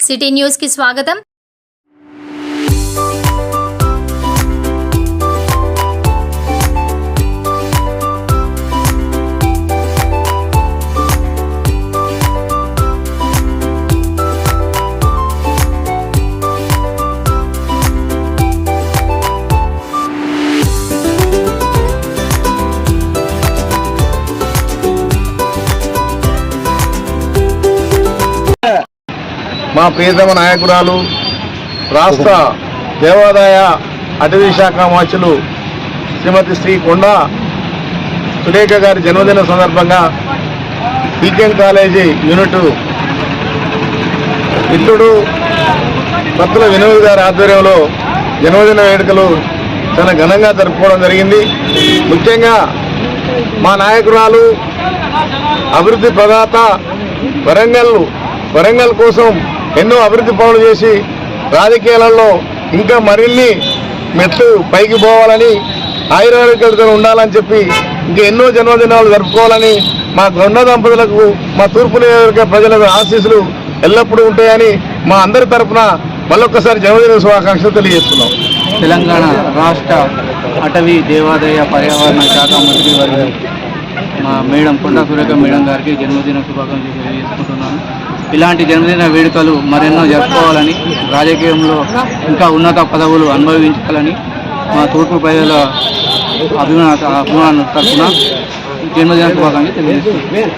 City news కి స్వాగతం। మా ప్రియతమ నాయకురాలు రాష్ట్ర దేవాదాయ అటవీ శాఖ మార్చులు శ్రీమతి శ్రీ కొండా సురేఖ గారి జన్మదిన సందర్భంగా పీకేఎం కాలేజీ యూనిట్ మిత్రుడు భక్తుల వినోద్ గారి ఆధ్వర్యంలో జన్మదిన వేడుకలు చాలా ఘనంగా జరుపుకోవడం జరిగింది। ముఖ్యంగా మా నాయకురాలు అభివృద్ధి ప్రదాత వరంగల్ కోసం ఎన్నో అభివృద్ధి పనులు చేసి రాజకీయాలలో ఇంకా మరిన్ని మెట్లు పైకి పోవాలని ఆయురారోగ్యాలతో ఉండాలని చెప్పి ఇంకా ఎన్నో జన్మదినాలు జరుపుకోవాలని మా గొండ దంపతులకు మా తూర్పు నియోజకవర్గ ప్రజల ఆశీస్సులు ఎల్లప్పుడూ ఉంటాయని మా అందరి తరఫున మళ్ళొక్కసారి జన్మదిన శుభాకాంక్షలు తెలియజేస్తున్నాం। తెలంగాణ రాష్ట్ర అటవీ దేవాదాయ పర్యావరణ శాఖ మంత్రి వర్గం మా మేడం కొండా సురేఖ మేడం గారికి జన్మదిన శుభాకాంక్షలు తెలియజేసుకుంటున్నాను। ఇలాంటి జన్మదిన వేడుకలు మరెన్నో జరుపుకోవాలని, రాజకీయంలో ఇంకా ఉన్నత పదవులు అనుభవించాలని మా తూర్పు ప్రజల అభిమాన తరఫున జన్మదిన శుభాకాంక్షలు తెలియజేస్తున్నాను।